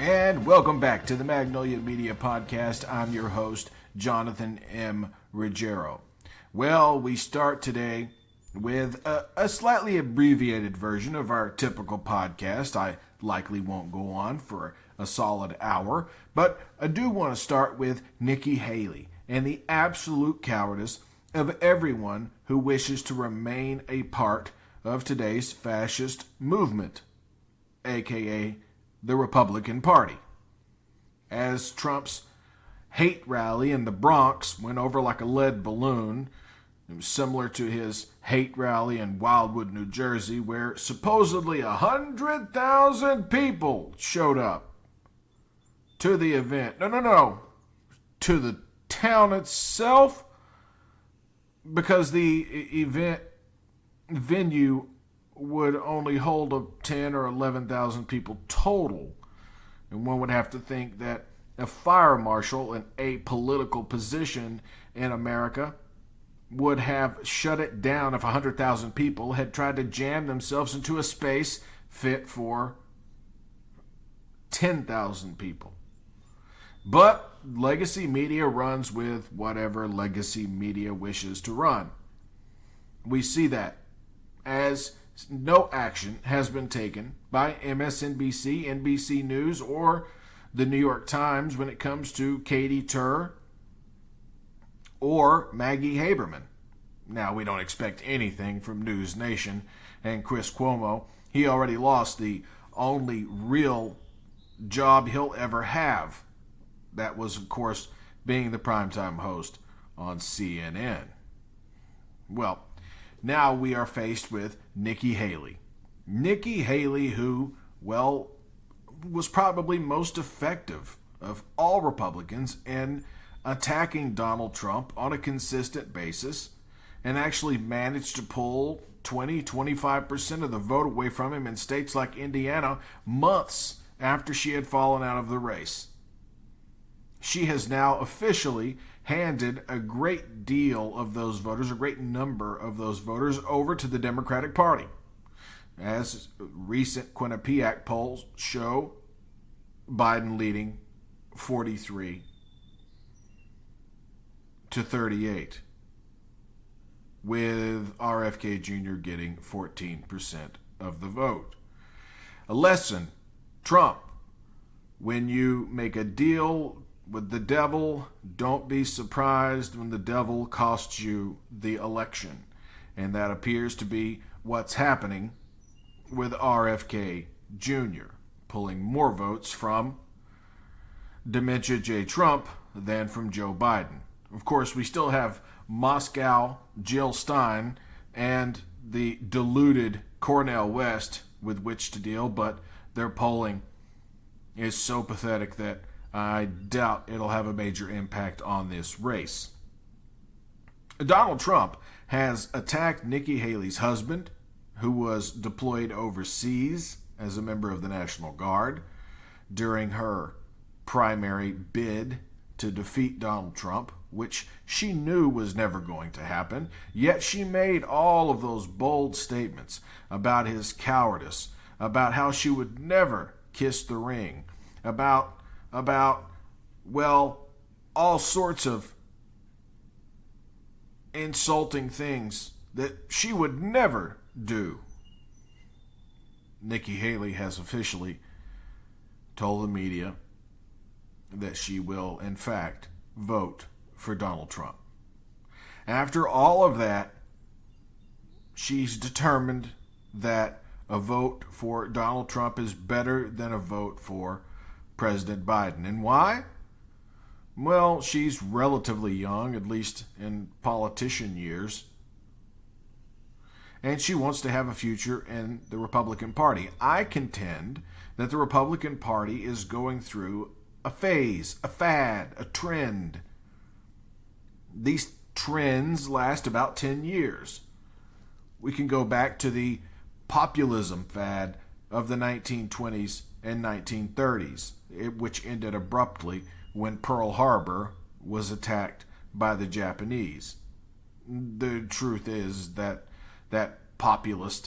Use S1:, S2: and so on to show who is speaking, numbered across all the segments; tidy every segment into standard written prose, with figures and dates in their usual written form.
S1: And welcome back to the Magnolia Media Podcast. I'm your host, Jonathan M. Ruggiero. Well, we start today with a slightly abbreviated version of our typical podcast. I likely won't go on for a solid hour, but I do want to start with Nikki Hailey and the absolute cowardice of everyone who wishes to remain a part of today's fascist movement, aka the Republican Party. As Trump's hate rally in the Bronx went over like a lead balloon, it was similar to his hate rally in Wildwood, New Jersey, where supposedly 100,000 people showed up to the event. No. To the town itself, because the event venue would only hold 10 or 11,000 people total. And one would have to think that a fire marshal in a political position in America would have shut it down if 100,000 people had tried to jam themselves into a space fit for 10,000 people. But legacy media runs with whatever legacy media wishes to run. We see that as no action has been taken by MSNBC, NBC News, or the New York Times when it comes to Katie Tur or Maggie Haberman. Now, we don't expect anything from News Nation and Chris Cuomo. He already lost the only real job he'll ever have. That was, of course, being the primetime host on CNN. Well, now we are faced with Nikki Hailey. Nikki Hailey, who, well, was probably most effective of all Republicans in attacking Donald Trump on a consistent basis and actually managed to pull 20-25% of the vote away from him in states like Indiana months after she had fallen out of the race. She has now officially handed a great deal of those voters, a great number of those voters, over to the Democratic Party. As recent Quinnipiac polls show, Biden leading 43 to 38, with RFK Jr. getting 14% of the vote. A lesson, Trump, when you make a deal with the devil, don't be surprised when the devil costs you the election. And that appears to be what's happening with RFK Jr., pulling more votes from Dementia J. Trump than from Joe Biden. Of course, we still have Moscow, Jill Stein, and the deluded Cornel West with which to deal, but their polling is so pathetic that I doubt it'll have a major impact on this race. Donald Trump has attacked Nikki Haley's husband, who was deployed overseas as a member of the National Guard during her primary bid to defeat Donald Trump, which she knew was never going to happen, yet she made all of those bold statements about his cowardice, about how she would never kiss the ring, about well, all sorts of insulting things that she would never do. Nikki Hailey has officially told the media that she will, in fact, vote for Donald Trump. After all of that, she's determined that a vote for Donald Trump is better than a vote for President Biden. And why? Well, she's relatively young, at least in politician years. And she wants to have a future in the Republican Party. I contend that the Republican Party is going through a phase, a fad, a trend. These trends last about 10 years. We can go back to the populism fad of the 1920s and 1930s, which ended abruptly when Pearl Harbor was attacked by the Japanese. The truth is that populism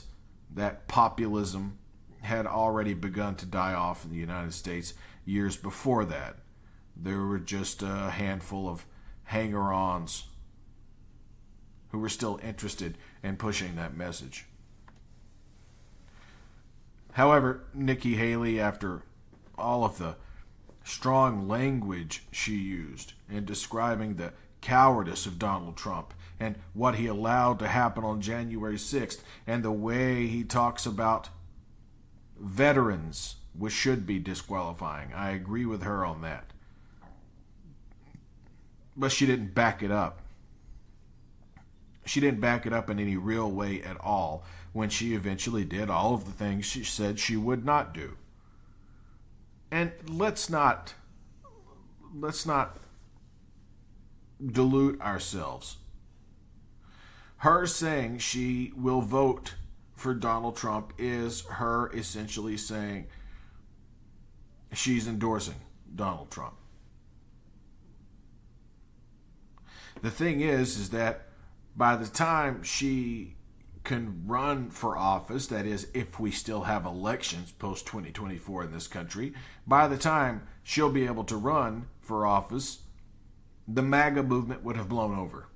S1: had already begun to die off in the United States years before that. There were just a handful of hanger-ons who were still interested in pushing that message. However, Nikki Hailey, after all of the strong language she used in describing the cowardice of Donald Trump and what he allowed to happen on January 6th, and the way he talks about veterans, which should be disqualifying. I agree with her on that. But she didn't back it up. She didn't back it up in any real way at all when she eventually did all of the things she said she would not do. And let's not dilute ourselves. Her saying she will vote for Donald Trump is her essentially saying she's endorsing Donald Trump. The thing is that by the time she can run for office, that is, if we still have elections post-2024 in this country, by the time she'll be able to run for office, the MAGA movement would have blown over.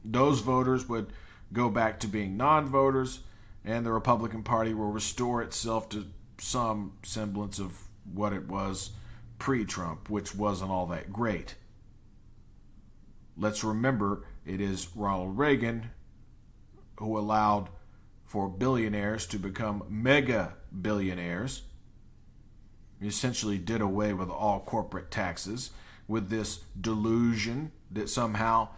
S1: Those voters would go back to being non-voters, and the Republican Party will restore itself to some semblance of what it was pre-Trump, which wasn't all that great. Let's remember, it is Ronald Reagan who allowed for billionaires to become mega billionaires. He essentially did away with all corporate taxes with this delusion that somehow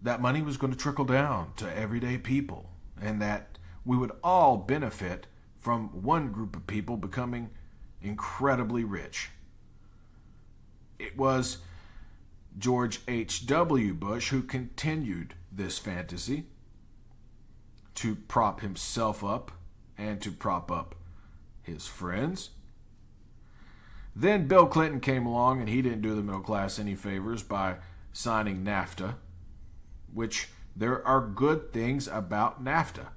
S1: that money was going to trickle down to everyday people and that we would all benefit from one group of people becoming incredibly rich. It was George H.W. Bush who continued this fantasy to prop himself up and to prop up his friends. Then Bill Clinton came along, and he didn't do the middle class any favors by signing NAFTA, which there are good things about NAFTA.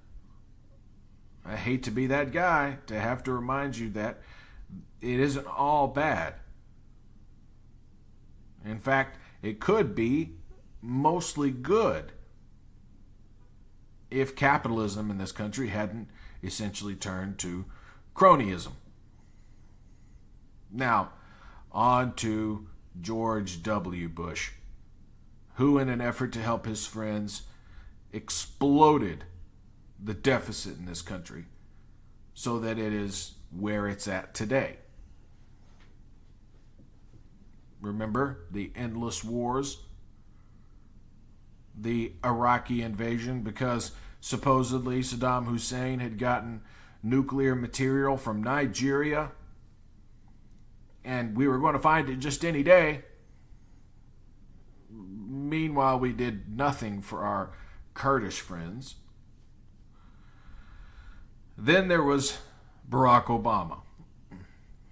S1: I hate to be that guy to have to remind you that it isn't all bad. In fact, it could be mostly good if capitalism in this country hadn't essentially turned to cronyism. Now, on to George W. Bush, who, in an effort to help his friends, exploded the deficit in this country so that it is where it's at today. Remember the endless wars, the Iraqi invasion, because supposedly Saddam Hussein had gotten nuclear material from Nigeria, and we were going to find it just any day. Meanwhile, we did nothing for our Kurdish friends. Then there was Barack Obama,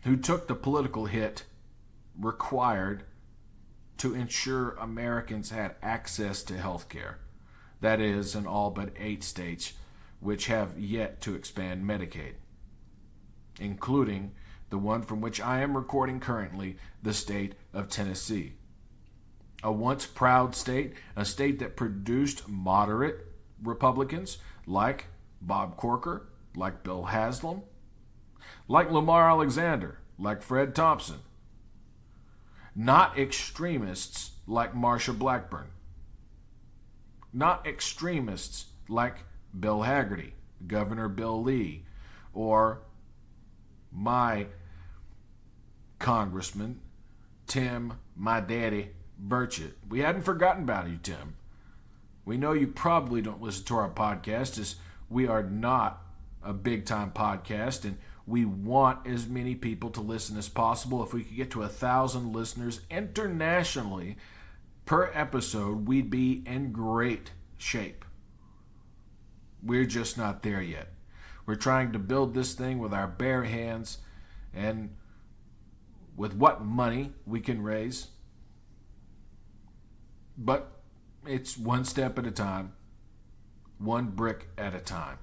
S1: who took the political hit required to ensure Americans had access to health care. That is, in all but 8 states, which have yet to expand Medicaid, including the one from which I am recording currently, the state of Tennessee. A once proud state, a state that produced moderate Republicans like Bob Corker, like Bill Haslam, like Lamar Alexander, like Fred Thompson. Not extremists like Marsha Blackburn. Not extremists like Bill Hagerty, Governor Bill Lee, or my Congressman, Tim, my daddy, Burchett. We hadn't forgotten about you, Tim. We know you probably don't listen to our podcast, as we are not a big-time podcast, and we want as many people to listen as possible. If we could get to 1,000 listeners internationally per episode, we'd be in great shape. We're just not there yet. We're trying to build this thing with our bare hands and with what money we can raise. But it's one step at a time, one brick at a time.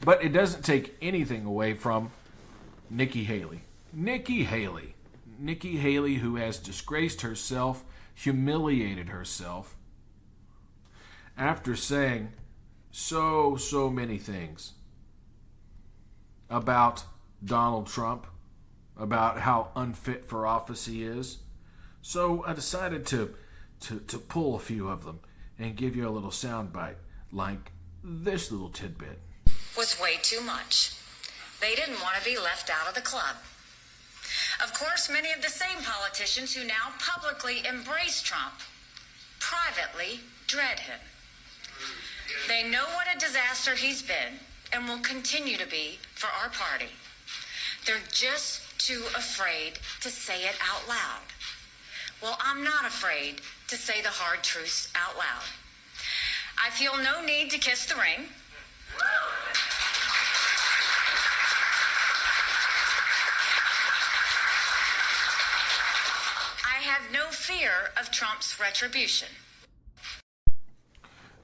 S1: But it doesn't take anything away from Nikki Hailey. Nikki Hailey. Nikki Hailey, who has disgraced herself, humiliated herself, after saying so many things about Donald Trump, about how unfit for office he is. So I decided to pull a few of them and give you a little soundbite, like this little tidbit.
S2: Was way too much. They didn't want to be left out of the club. Of course, many of the same politicians who now publicly embrace Trump privately dread him. They know what a disaster he's been and will continue to be for our party. They're just too afraid to say it out loud. Well, I'm not afraid to say the hard truths out loud. I feel no need to kiss the ring. I have no fear of Trump's retribution.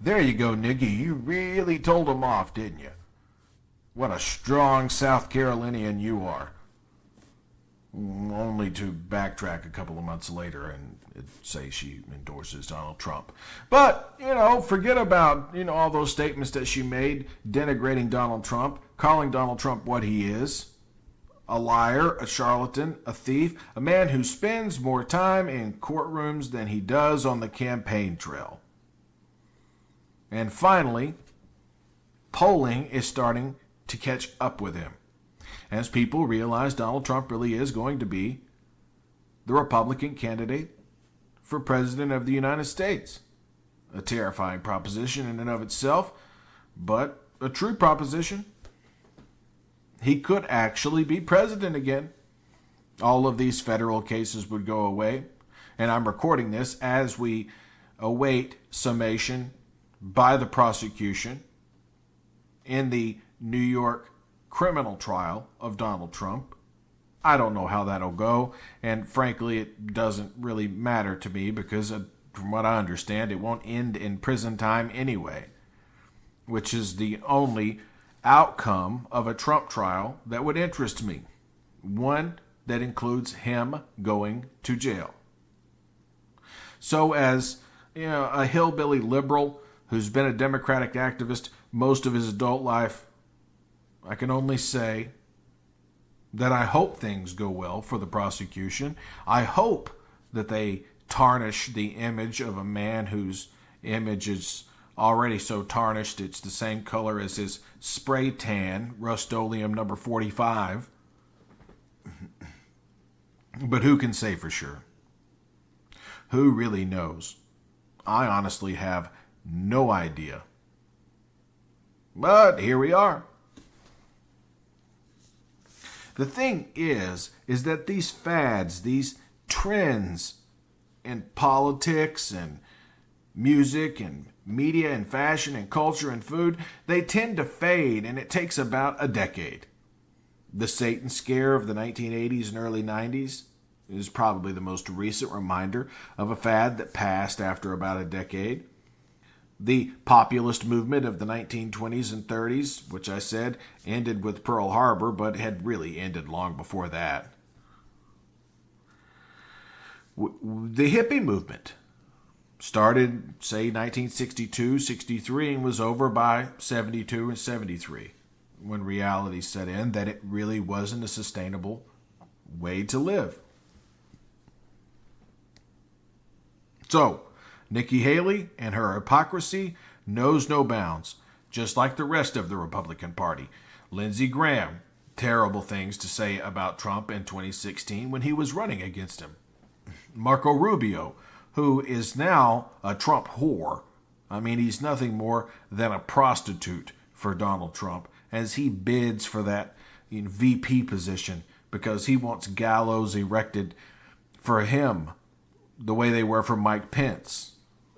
S1: There you go, Nikki. You really told him off, didn't you? What a strong South Carolinian you are. Only to backtrack a couple of months later and say she endorses Donald Trump. But, forget about, all those statements that she made denigrating Donald Trump, calling Donald Trump what he is. A liar, a charlatan, a thief, a man who spends more time in courtrooms than he does on the campaign trail. And finally, polling is starting to catch up with him, as people realize Donald Trump really is going to be the Republican candidate for President of the United States. A terrifying proposition in and of itself, but a true proposition. He could actually be president again. All of these federal cases would go away, and I'm recording this as we await summation by the prosecution in the New York criminal trial of Donald Trump. I don't know how that'll go, and frankly, it doesn't really matter to me because, from what I understand, it won't end in prison time anyway, which is the only outcome of a Trump trial that would interest me. One that includes him going to jail. So as a hillbilly liberal who's been a Democratic activist most of his adult life, I can only say that I hope things go well for the prosecution. I hope that they tarnish the image of a man whose image is already so tarnished it's the same color as his spray tan, Rust-Oleum number 45. But who can say for sure? Who really knows? I honestly have no idea. But here we are. The thing is that these fads, these trends in politics and music and media and fashion and culture and food, they tend to fade, and it takes about a decade. The Satan scare of the 1980s and early 90s is probably the most recent reminder of a fad that passed after about a decade. The populist movement of the 1920s and 30s, which I said ended with Pearl Harbor, but had really ended long before that. The hippie movement started, say, 1962, 63, and was over by 72 and 73, when reality set in that it really wasn't a sustainable way to live. So, Nikki Hailey and her hypocrisy knows no bounds, just like the rest of the Republican Party. Lindsey Graham, terrible things to say about Trump in 2016 when he was running against him. Marco Rubio, who is now a Trump whore. I mean, he's nothing more than a prostitute for Donald Trump as he bids for that VP position because he wants gallows erected for him the way they were for Mike Pence.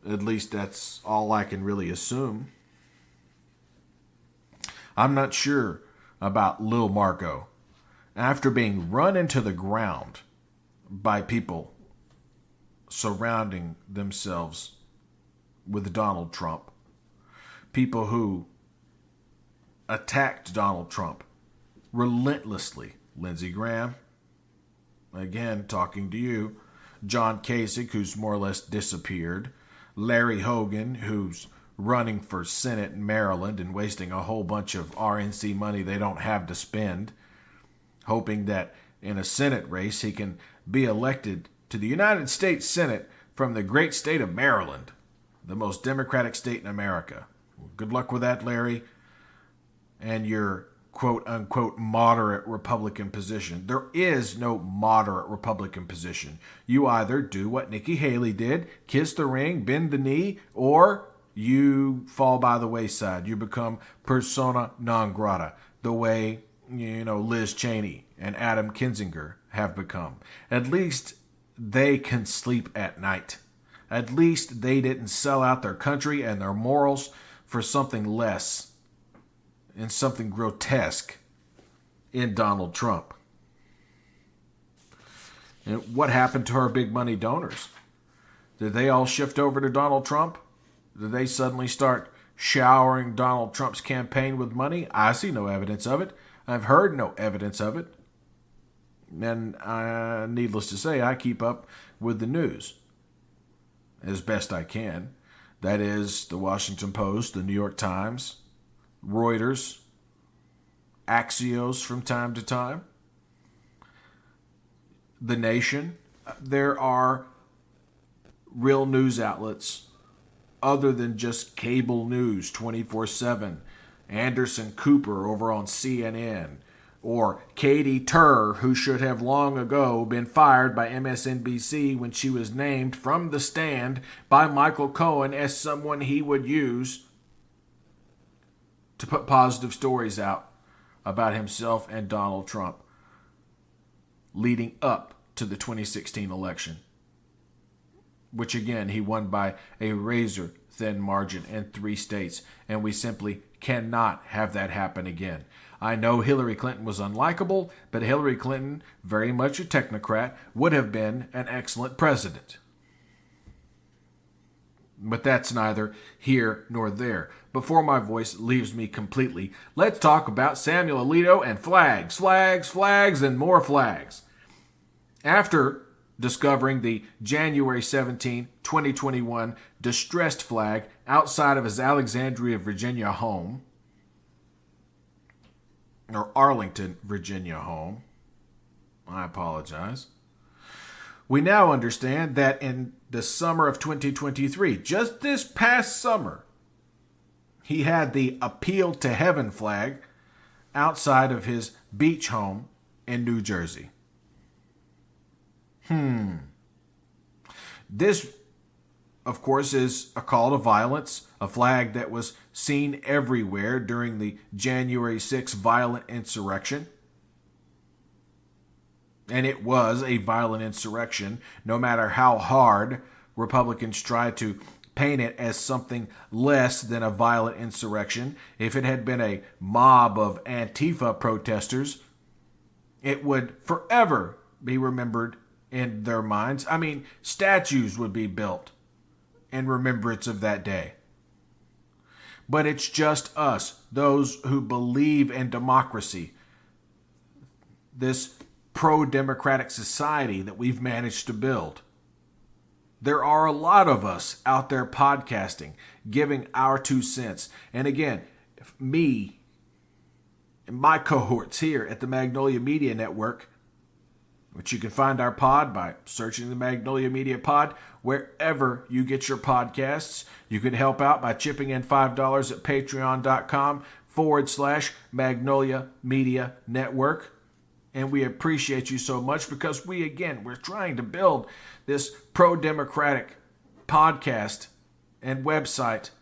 S1: At least that's all I can really assume. I'm not sure about Lil Marco. After being run into the ground by people surrounding themselves with Donald Trump, people who attacked Donald Trump relentlessly Lindsey Graham, again, talking to you, John Kasich, who's more or less disappeared, Larry Hogan, who's running for Senate in Maryland and wasting a whole bunch of RNC money they don't have to spend, hoping that in a Senate race he can be elected to the United States Senate from the great state of Maryland, the most democratic state in America. Well, good luck with that, Larry, and your quote-unquote moderate Republican position. There is no moderate Republican position. You either do what Nikki Hailey did, kiss the ring, bend the knee, or you fall by the wayside. You become persona non grata, the way, Liz Cheney and Adam Kinzinger have become. At least they can sleep at night. At least they didn't sell out their country and their morals for something less and something grotesque in Donald Trump. And what happened to our big money donors? Did they all shift over to Donald Trump? Did they suddenly start showering Donald Trump's campaign with money? I see no evidence of it. I've heard no evidence of it. And needless to say, I keep up with the news as best I can. That is the Washington Post, the New York Times, Reuters, Axios from time to time, The Nation. There are real news outlets other than just cable news 24/7. Anderson Cooper over on CNN, or Katie Tur, who should have long ago been fired by MSNBC when she was named from the stand by Michael Cohen as someone he would use to put positive stories out about himself and Donald Trump leading up to the 2016 election, which again he won by a razor-thin margin in 3 states, and we simply cannot have that happen again. I know Hillary Clinton was unlikable, but Hillary Clinton, very much a technocrat, would have been an excellent president. But that's neither here nor there. Before my voice leaves me completely, let's talk about Samuel Alito and flags, flags, flags, and more flags. After discovering the January 17, 2021 distressed flag outside of his Alexandria, Virginia home, or Arlington, Virginia home, I apologize. We now understand that in the summer of 2023, just this past summer, he had the Appeal to Heaven flag outside of his beach home in New Jersey. This, of course, is a call to violence, a flag that was seen everywhere during the January 6th violent insurrection. And it was a violent insurrection, no matter how hard Republicans tried to paint it as something less than a violent insurrection. If it had been a mob of Antifa protesters, it would forever be remembered in their minds. I mean, statues would be built in remembrance of that day. But it's just us, those who believe in democracy, this pro-democratic society that we've managed to build. There are a lot of us out there podcasting, giving our 2 cents. And again, me and my cohorts here at the Magnolia Media Network, which you can find our pod by searching the Magnolia Media Pod wherever you get your podcasts. You can help out by chipping in $5 at patreon.com/Magnolia Media Network. And we appreciate you so much because we're trying to build this pro-democratic podcast and website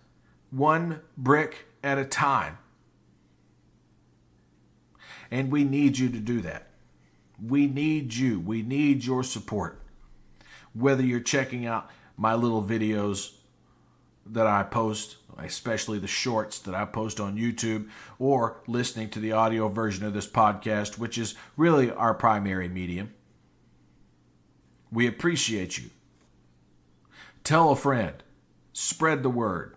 S1: one brick at a time. And we need you to do that. We need you. We need your support. Whether you're checking out my little videos that I post, especially the shorts that I post on YouTube, or listening to the audio version of this podcast, which is really our primary medium. We appreciate you. Tell a friend. Spread the word.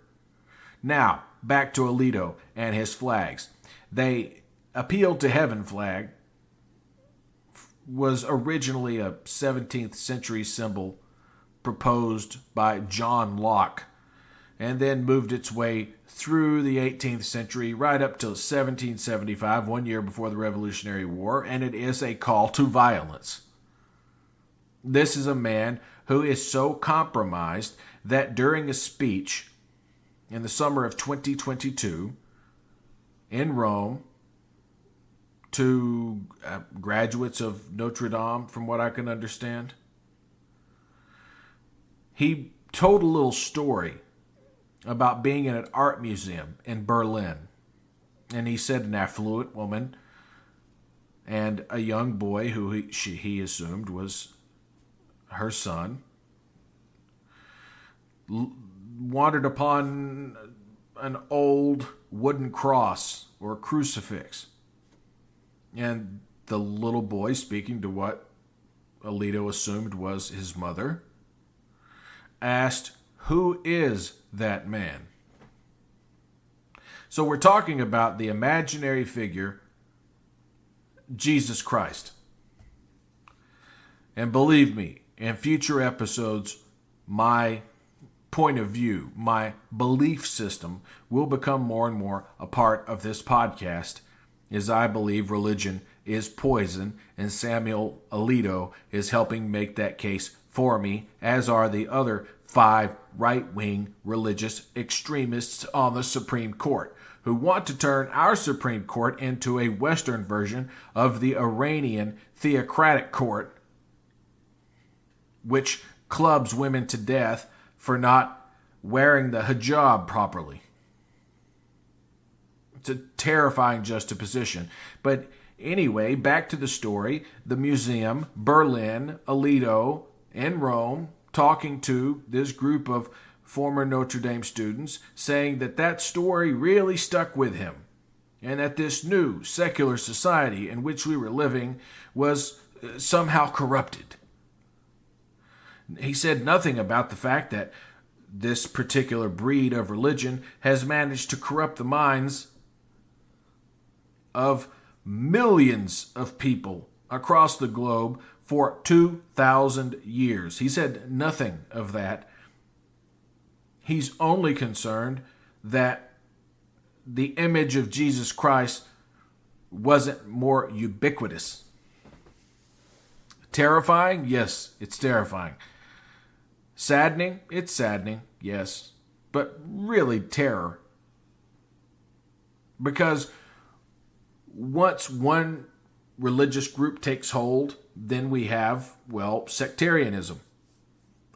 S1: Now, back to Alito and his flags. They Appeal to Heaven flag was originally a 17th century symbol proposed by John Locke, and then moved its way through the 18th century right up to 1775, 1 year before the Revolutionary War, and it is a call to violence. This is a man who is so compromised that during a speech in the summer of 2022 in Rome to graduates of Notre Dame, from what I can understand, he told a little story about being in an art museum in Berlin. And he said an affluent woman and a young boy who he assumed was her son wandered upon an old wooden cross or crucifix. And the little boy, speaking to what Alito assumed was his mother, asked, "Who is that man?" So we're talking about the imaginary figure, Jesus Christ. And believe me, in future episodes, my point of view, my belief system will become more and more a part of this podcast, as I believe religion is poison, and Samuel Alito is helping make that case for me, as are the other 5 right-wing religious extremists on the Supreme Court, who want to turn our Supreme Court into a Western version of the Iranian theocratic court, which clubs women to death for not wearing the hijab properly. It's a terrifying juxtaposition. But anyway, back to the story. The museum, Berlin, Alito, and Rome, talking to this group of former Notre Dame students, saying that story really stuck with him, and that this new secular society in which we were living was somehow corrupted. He said nothing about the fact that this particular breed of religion has managed to corrupt the minds of millions of people across the globe for 2,000 years. He said nothing of that. He's only concerned that the image of Jesus Christ wasn't more ubiquitous. Terrifying? Yes, it's terrifying. Saddening? It's saddening, yes. But really terror. Because once one religious group takes hold, then we have, sectarianism.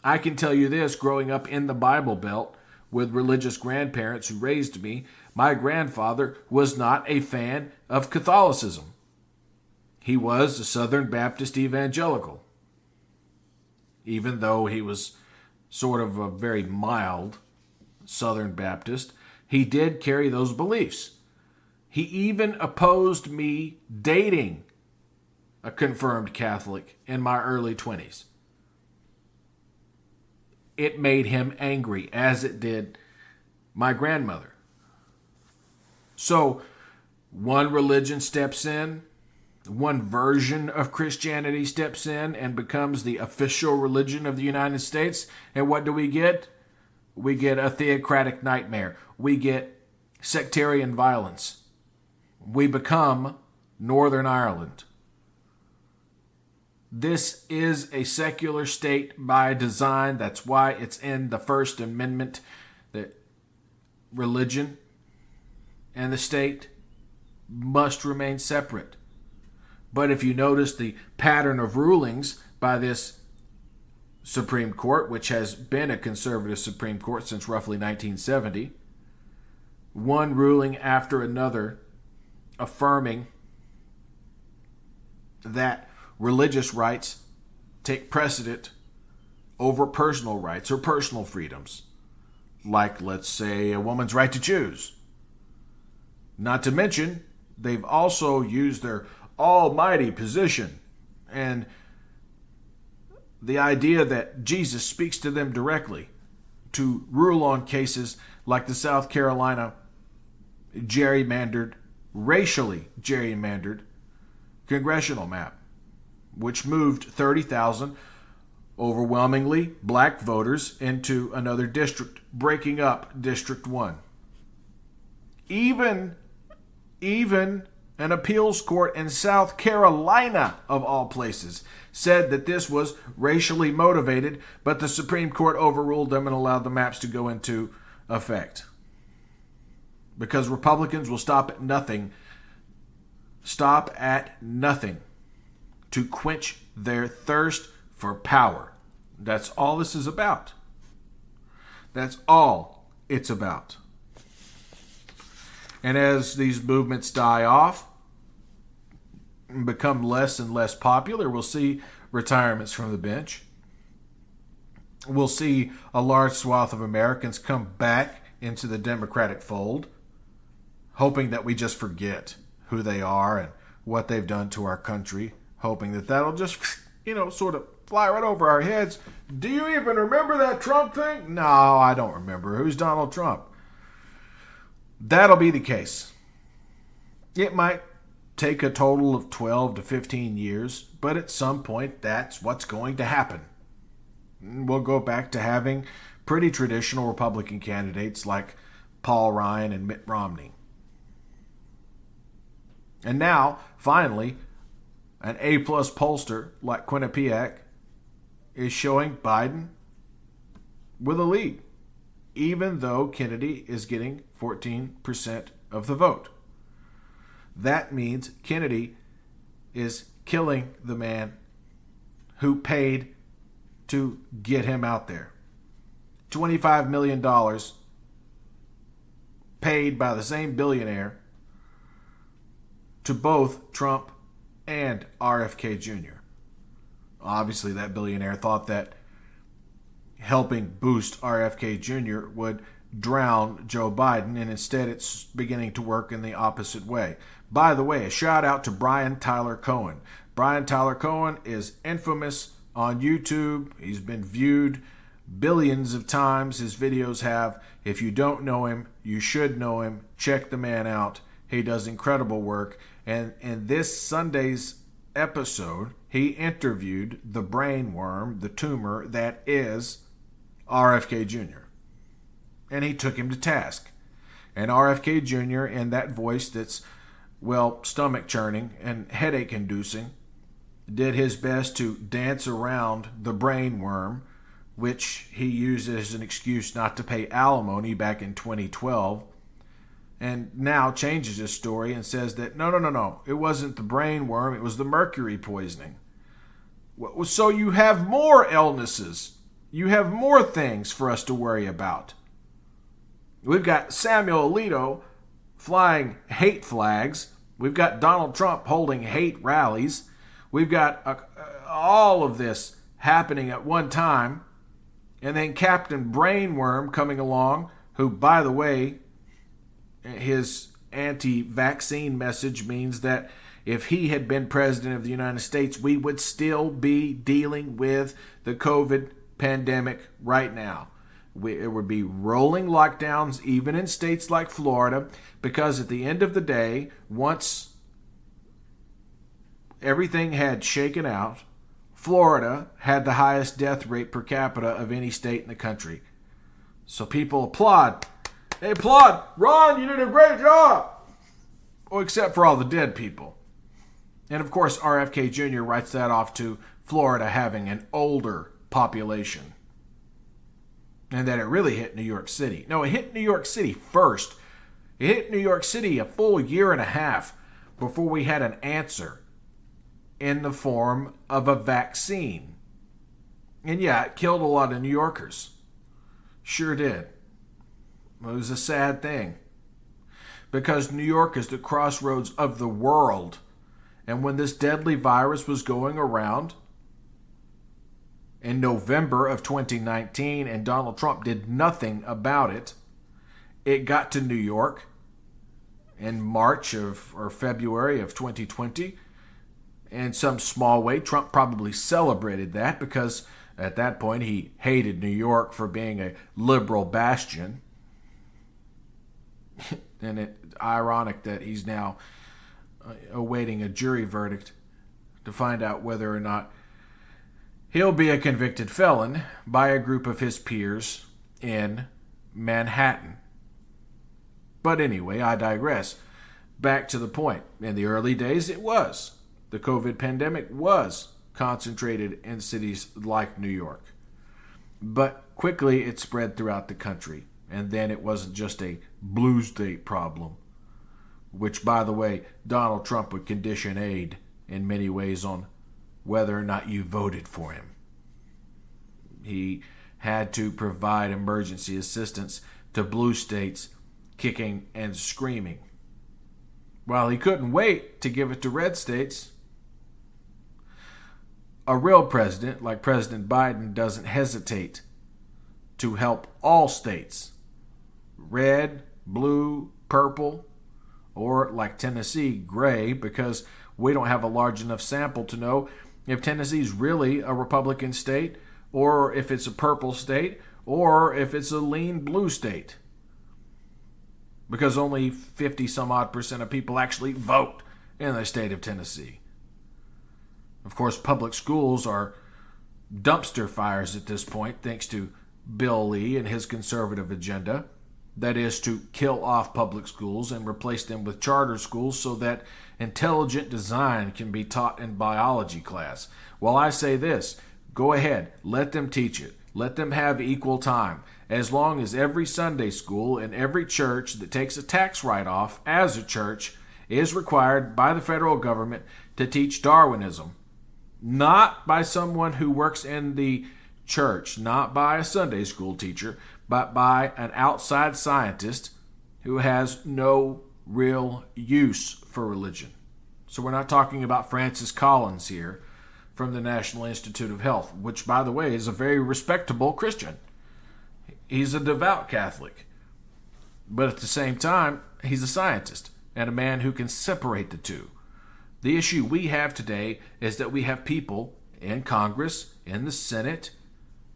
S1: I can tell you this, growing up in the Bible Belt with religious grandparents who raised me, my grandfather was not a fan of Catholicism. He was a Southern Baptist evangelical, even though he was sort of a very mild Southern Baptist. He did carry those beliefs. He even opposed me dating a confirmed Catholic in my early 20s. It made him angry, as it did my grandmother. So, one religion steps in, one version of Christianity steps in and becomes the official religion of the United States. And what do we get? We get a theocratic nightmare. We get sectarian violence. We become Northern Ireland. This is a secular state by design. That's why it's in the First Amendment that religion and the state must remain separate. But if you notice the pattern of rulings by this Supreme Court, which has been a conservative Supreme Court since roughly 1970, one ruling after another affirming that religious rights take precedent over personal rights or personal freedoms, like, let's say, a woman's right to choose. Not to mention, they've also used their almighty position and the idea that Jesus speaks to them directly to rule on cases like the South Carolina racially gerrymandered congressional map. which moved 30,000 overwhelmingly black voters into another district, breaking up District 1. Even an appeals court in South Carolina, of all places, said that this was racially motivated, but the Supreme Court overruled them and allowed the maps to go into effect. Because Republicans will stop at nothing to quench their thirst for power. That's all this is about. That's all it's about. And as these movements die off and become less and less popular, we'll see retirements from the bench. We'll see a large swath of Americans come back into the Democratic fold, hoping that we just forget who they are and what they've done to our country, hoping that that'll just, sort of fly right over our heads. Do you even remember that Trump thing? No, I don't remember. Who's Donald Trump? That'll be the case. It might take a total of 12 to 15 years, but at some point that's what's going to happen. We'll go back to having pretty traditional Republican candidates like Paul Ryan and Mitt Romney. And now, finally, an A-plus pollster like Quinnipiac is showing Biden with a lead, even though Kennedy is getting 14% of the vote. That means Kennedy is killing the man who paid to get him out there. $25 million paid by the same billionaire to both Trump and RFK Jr. Obviously, that billionaire thought that helping boost RFK Jr. would drown Joe Biden, and instead it's beginning to work in the opposite way. By the way, a shout out to Brian Tyler Cohen. Brian Tyler Cohen is infamous on YouTube. He's been viewed billions of times. His videos have. If you don't know him, you should know him. Check the man out. He does incredible work. And in this Sunday's episode, he interviewed the brain worm, the tumor that is RFK Jr. And he took him to task. And RFK Jr., in that voice that's, stomach churning and headache inducing, did his best to dance around the brain worm, which he used as an excuse not to pay alimony back in 2012. And now changes his story and says that, no, it wasn't the brain worm, it was the mercury poisoning. So you have more illnesses. You have more things for us to worry about. We've got Samuel Alito flying hate flags. We've got Donald Trump holding hate rallies. We've got all of this happening at one time. And then Captain Brainworm coming along, who, by the way, his anti-vaccine message means that if he had been president of the United States, we would still be dealing with the COVID pandemic right now. It would be rolling lockdowns even in states like Florida, because at the end of the day, once everything had shaken out, Florida had the highest death rate per capita of any state in the country. So people applaud. They applaud. Ron, you did a great job. Well, except for all the dead people. And of course, RFK Jr. writes that off to Florida having an older population. And that it really hit New York City. No, it hit New York City first. It hit New York City a full year and a half before we had an answer in the form of a vaccine. And yeah, it killed a lot of New Yorkers. Sure did. It was a sad thing. Because New York is the crossroads of the world. And when this deadly virus was going around in November of 2019 and Donald Trump did nothing about it, it got to New York in March or February of 2020. In some small way, Trump probably celebrated that because at that point he hated New York for being a liberal bastion. And it's ironic that he's now awaiting a jury verdict to find out whether or not he'll be a convicted felon by a group of his peers in Manhattan. But anyway, I digress. Back to the point. In the early days, it was. The COVID pandemic was concentrated in cities like New York. But quickly it spread throughout the country. And then it wasn't just a blue state problem, which, by the way, Donald Trump would condition aid in many ways on whether or not you voted for him. He had to provide emergency assistance to blue states kicking and screaming, while he couldn't wait to give it to red states. A real president like President Biden doesn't hesitate to help all states, red, blue, purple, or like Tennessee, gray, because we don't have a large enough sample to know if Tennessee's really a Republican state, or if it's a purple state, or if it's a lean blue state. Because only 50 some odd % of people actually vote in the state of Tennessee. Of course, public schools are dumpster fires at this point, thanks to Bill Lee and his conservative agenda. That is to kill off public schools and replace them with charter schools so that intelligent design can be taught in biology class. Well, I say this, go ahead, let them teach it. Let them have equal time. As long as every Sunday school and every church that takes a tax write-off as a church is required by the federal government to teach Darwinism. Not by someone who works in the church, not by a Sunday school teacher, but by an outside scientist who has no real use for religion. So we're not talking about Francis Collins here from the National Institute of Health, which, by the way, is a very respectable Christian. He's a devout Catholic. But at the same time, he's a scientist and a man who can separate the two. The issue we have today is that we have people in Congress, in the Senate,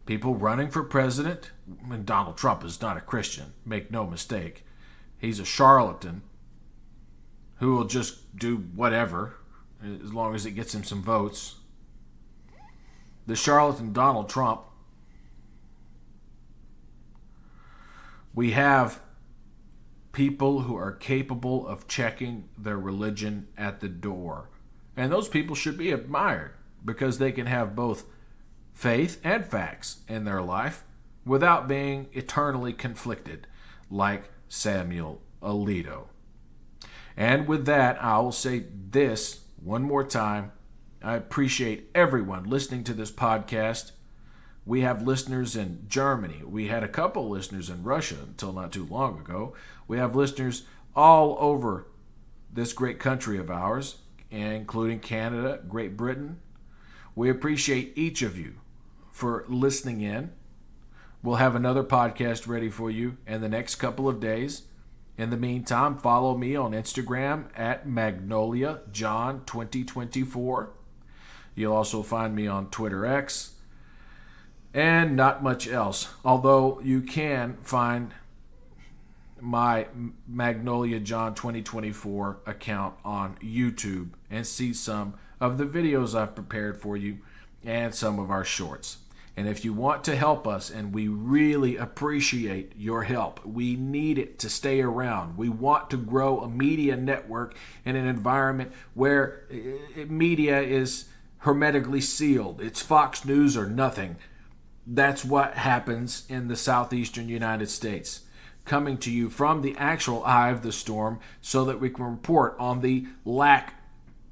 S1: people running for president. And Donald Trump is not a Christian, make no mistake. He's a charlatan who will just do whatever as long as it gets him some votes. The charlatan Donald Trump. We have people who are capable of checking their religion at the door. And those people should be admired because they can have both faith and facts in their life without being eternally conflicted, like Samuel Alito. And with that, I will say this one more time. I appreciate everyone listening to this podcast. We have listeners in Germany. We had a couple listeners in Russia until not too long ago. We have listeners all over this great country of ours, including Canada, Great Britain. We appreciate each of you for listening in. We'll have another podcast ready for you in the next couple of days. In the meantime, follow me on Instagram at Magnolia John 2024. You'll also find me on Twitter X. And not much else. Although you can find my Magnolia John 2024 account on YouTube and see some of the videos I've prepared for you and some of our shorts. And if you want to help us, and we really appreciate your help, we need it to stay around. We want to grow a media network in an environment where media is hermetically sealed. It's Fox News or nothing. That's what happens in the southeastern United States. Coming to you from the actual eye of the storm so that we can report on the lack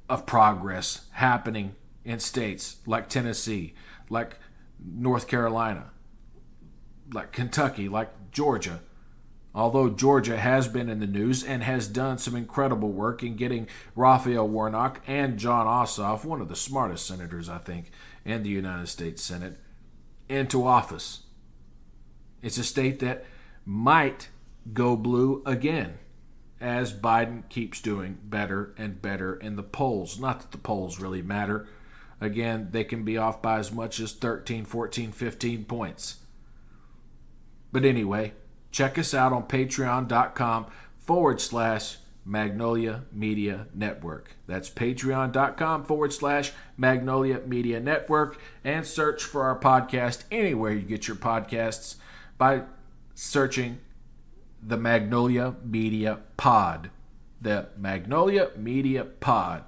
S1: of progress happening in states like Tennessee, like North Carolina, like Kentucky, like Georgia. Although Georgia has been in the news and has done some incredible work in getting Raphael Warnock and John Ossoff, one of the smartest senators, I think, in the United States Senate, into office. It's a state that might go blue again as Biden keeps doing better and better in the polls. Not that the polls really matter. Again, they can be off by as much as 13, 14, 15 points. But anyway, check us out on patreon.com/, Magnolia Media Network. That's patreon.com/Magnolia Media Network, and search for our podcast anywhere you get your podcasts by searching the Magnolia Media Pod. The Magnolia Media Pod.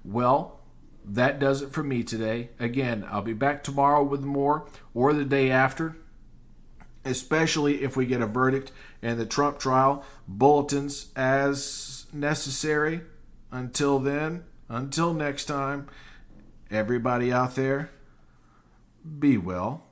S1: Well, that does it for me today. Again, I'll be back tomorrow with more, or the day after, especially if we get a verdict in the Trump trial. Bulletins as necessary. Until then, until next time, everybody out there, be well.